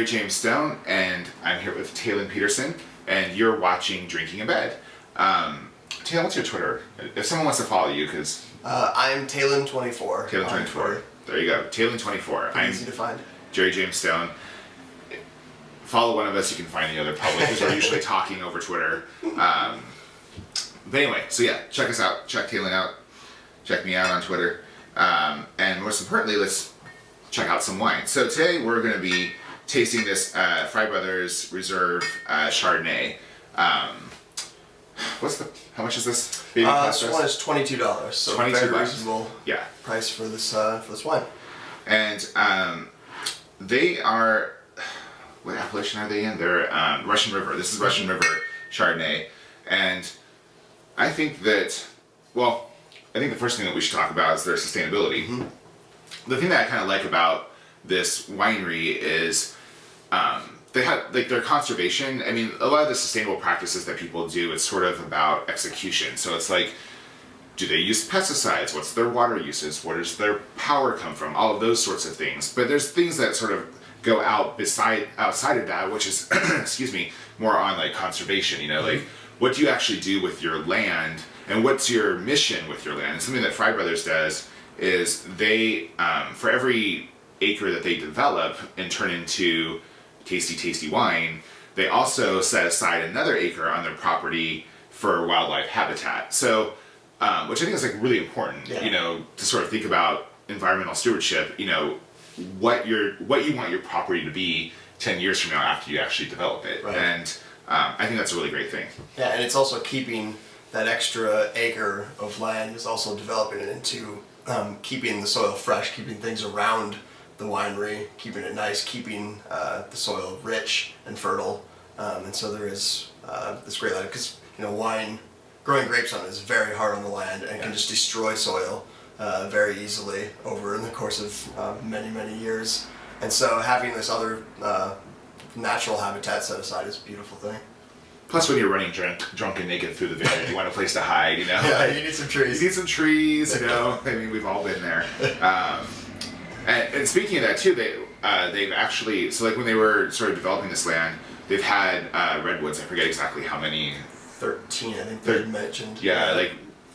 Jerry James Stone, and I'm here with Talon Peterson, and you're watching Drinking in Bed. Talon, what's your Twitter? If someone wants to follow you, because... I'm Talon24. Talon24. There you go. Talon24. I'm easy to find. Jerry James Stone. Follow one of us, you can find the other probably, because we're usually talking over Twitter. But anyway, so yeah, check us out. Check Talon out. Check me out on Twitter. And most importantly, let's check out some wine. So today we're going to be tasting this Frei Brothers Reserve Chardonnay. How much is this? This one is $22, so $22. very reasonable price for this wine. And they are, what appellation are they in? They're Russian River. This is Russian River Chardonnay. And I think that, well, I think the first thing that we should talk about is their sustainability. Mm-hmm. The thing that I kind of like about this winery is they have, like, their conservation. I mean, a lot of the sustainable practices that people do, it's sort of about execution. So it's like, do they use pesticides? What's their water uses? Where does their power come from? All of those sorts of things. But there's things that sort of go outside of that, which is, excuse me, more on like conservation. You know, like, what do you actually do with your land? And what's your mission with your land? And something that Frei Brothers does is they, for every acre that they develop and turn into tasty wine, they also set aside another acre on their property for wildlife habitat. So, which I think is like really important, you know, to sort of think about environmental stewardship, you know, what you want your property to be 10 years from now after you actually develop it. Right. And I think that's a really great thing. Yeah, and it's also keeping that extra acre of land is also developing it into keeping the soil fresh, keeping things around the winery, keeping it nice, keeping the soil rich and fertile. And so there is this great land, because, you know, growing grapes on it is very hard on the land and can just destroy soil very easily over the course of many years. And so having this other natural habitat set aside is a beautiful thing. Plus, when you're running drunk and naked through the vineyard, you want a place to hide, you know? Yeah, you need some trees. You need some trees, you know? I mean, we've all been there. And speaking of that, too, they've actually, so like when they were sort of developing this land, they've had redwoods, I forget exactly how many. 13, I think they mentioned. Yeah, like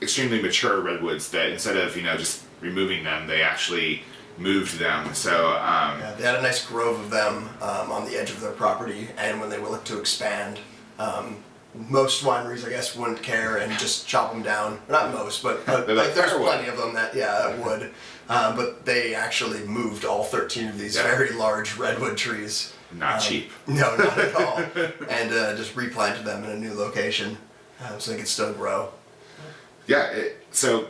extremely mature redwoods that instead of, you know, just removing them, they actually moved them. So yeah, they had a nice grove of them on the edge of their property, and when they were looking to expand, most wineries, I guess, wouldn't care and just chop them down. Not most, but like, there's plenty of them that would. But they actually moved all 13 of these very large redwood trees. Not cheap. No, not at all. And just replanted them in a new location so they could still grow. Yeah, so,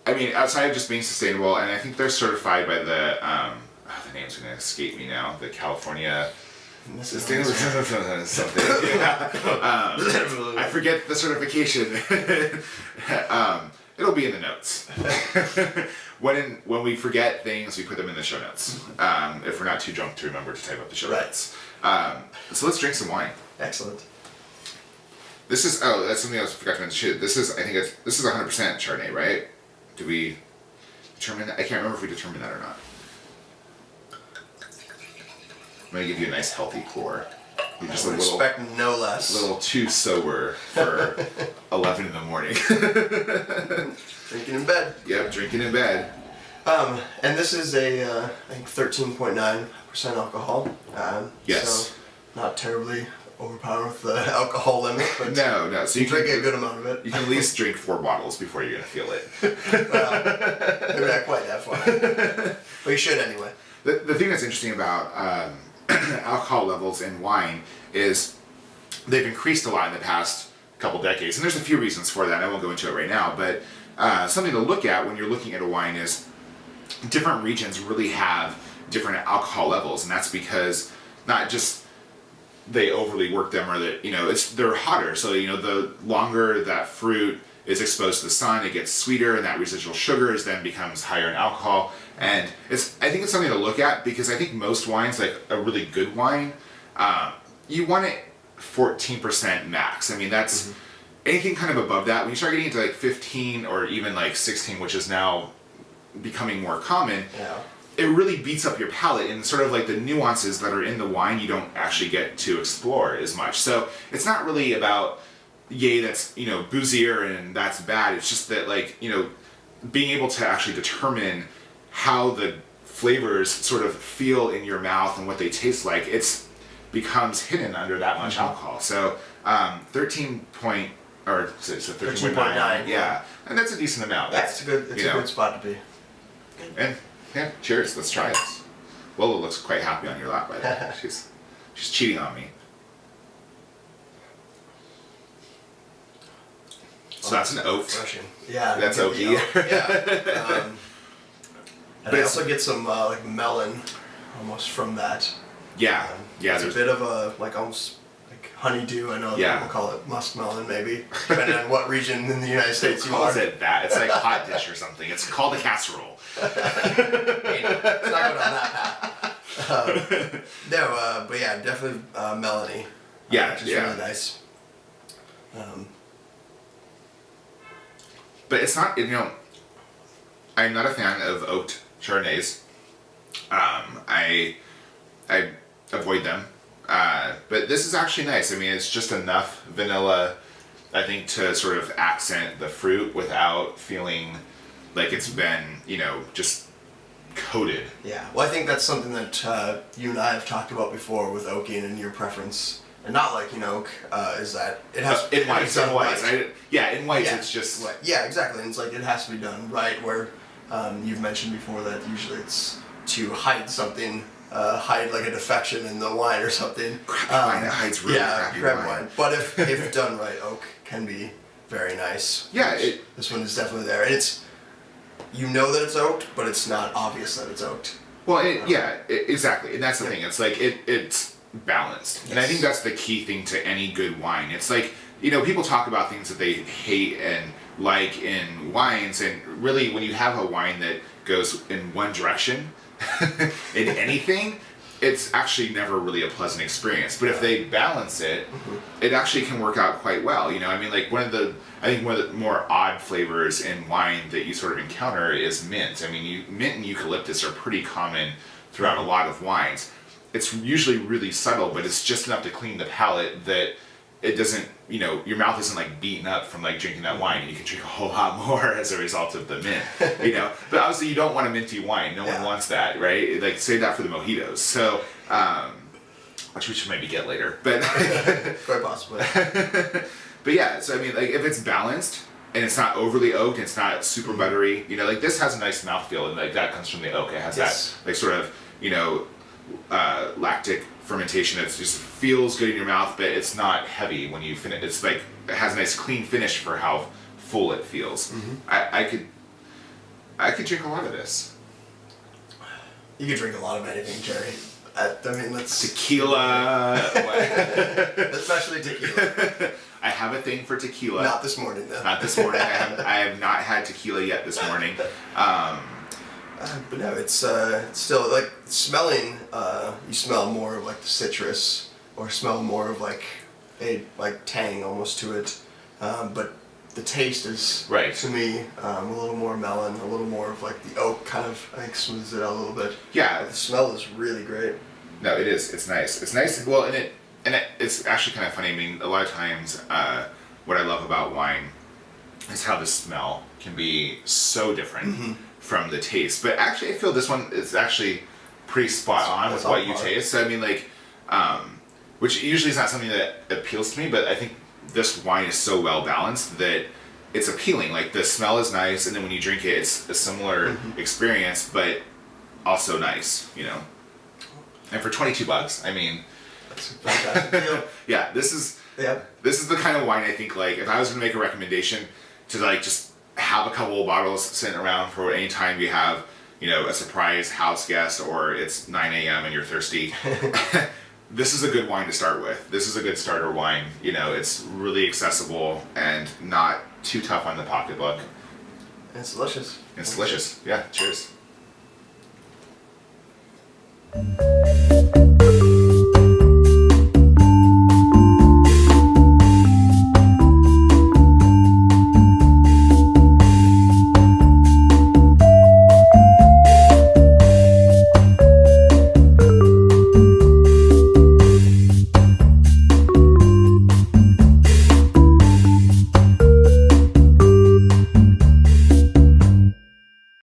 I mean, outside of just being sustainable, and I think they're certified by the name's going to escape me now, the California... Sustainable something. I forget the certification. It'll be in the notes. When we forget things, we put them in the show notes. If we're not too drunk to remember to type up the show notes. So let's drink some wine. Excellent. This is that's something else I forgot to mention. This is 100% Chardonnay, right? Did we determine that? I can't remember if we determined that or not. I'm going to give you a nice healthy pour. You're just expect no less. A little too sober for 11 in the morning. Drinking in bed. Yep, drinking in bed. And this is a, I think 13.9% alcohol. Yes. So not terribly overpowered with the alcohol limit, but no. So you drink a good amount of it. You can at least drink 4 bottles before you're going to feel it. Well, maybe not quite that far. But you should anyway. The thing that's interesting about alcohol levels in wine is they've increased a lot in the past couple decades, and there's a few reasons for that. I won't go into it right now, but something to look at when you're looking at a wine is different regions really have different alcohol levels, and that's because not just they overly work them or that, you know, they're hotter, so, you know, the longer that fruit is exposed to the sun, it gets sweeter, and that residual sugar then becomes higher in alcohol. And I think it's something to look at, because I think most wines, like a really good wine, you want it 14% max. I mean, that's anything kind of above that. When you start getting into like 15 or even like 16, which is now becoming more common, it really beats up your palate, and sort of like the nuances that are in the wine you don't actually get to explore as much. So it's not really about, yay, that's, you know, boozier and that's bad. It's just that, like, you know, being able to actually determine how the flavors sort of feel in your mouth and what they taste like, it's becomes hidden under that much alcohol. So 13.9, yeah, and that's a decent amount. That's a good. It's a good spot to be. And yeah, cheers. Let's try it. Lola looks quite happy on your lap, by the way. She's cheating on me. So that's an oak. Refreshing. Yeah. That's oaky. Yeah. And I also get some like melon, almost from that. Yeah. Yeah. There's a bit of a like almost like honeydew. I know Yeah. people call it muskmelon, maybe, depending on what region in the United States you are. Calls it that? It's like hot dish or something. It's called a casserole. It's not going on that path. No, but yeah, definitely melony. Yeah, Which is yeah. really nice. But it's not, you know, I'm not a fan of oaked Chardonnays. I avoid them. But this is actually nice. I mean, it's just enough vanilla, I think, to sort of accent the fruit without feeling like it's been, you know, just coated. Yeah, well, I think that's something that you and I have talked about before with oaking and your preference, and not like oak, is that it has In whites, done in whites. right. In whites, Yeah, it's just... right. Yeah, exactly. And it's like it has to be done right. Where you've mentioned before that usually it's to hide something, hide like a defection in the wine or something. Crappy wine that hides really crappy wine. But if done right, oak can be very nice. Yeah, This one is definitely there, and it's, you know that it's oaked, but it's not obvious that it's oaked. Well, exactly, and that's the thing. It's like it's balanced, and I think that's the key thing to any good wine. It's like, you know, people talk about things that they hate and like in wines, and really, when you have a wine that goes in one direction in anything, it's actually never really a pleasant experience. But if they balance it, it actually can work out quite well. You know, I mean, like one of the more odd flavors in wine that you sort of encounter is mint. I mean, mint and eucalyptus are pretty common throughout a lot of wines. It's usually really subtle, but it's just enough to clean the palate that it doesn't, you know, your mouth isn't like beaten up from like drinking that wine, and you can drink a whole lot more as a result of the mint, you know. But obviously you don't want a minty wine. No one wants that, right? Like, save that for the mojitos. So, which we should maybe get later, but quite possibly. But yeah, so I mean, like, if it's balanced and it's not overly oaked, it's not super buttery, you know, like this has a nice mouthfeel, and like that comes from the oak. It has that like sort of, you know, lactic fermentation that just feels good in your mouth, but it's not heavy when you finish. It's like, it has a nice clean finish for how full it feels. I could drink a lot of this. You could drink a lot of anything, Jerry. I mean, that's tequila. Especially tequila. I have a thing for tequila. Not this morning, though. Not this morning. I have not had tequila yet this morning. But no, it's still like smelling. You smell more of like the citrus, or smell more of like a tang almost to it. But the taste is to me a little more melon, a little more of like the oak kind of, I think, smooths it out a little bit. Yeah, but the smell is really great. No, it is. It's nice. It's nice. Well, it's actually kind of funny. I mean, a lot of times, what I love about wine is how the smell can be so different from the taste. But actually, I feel this one is actually pretty spot on with what you taste. So I mean, like, which usually is not something that appeals to me, but I think this wine is so well balanced that it's appealing. Like, the smell is nice, and then when you drink it, it's a similar experience, but also nice, you know. And for $22, I mean, that's a fantastic deal. Yeah, this is the kind of wine I think, like, if I was going to make a recommendation to, like, just have a couple of bottles sitting around for any time you have, you know, a surprise house guest, or it's 9 a.m. and you're thirsty. This is a good wine to start with. This is a good starter wine. You know, it's really accessible and not too tough on the pocketbook. And it's delicious. It's delicious. Yeah, cheers.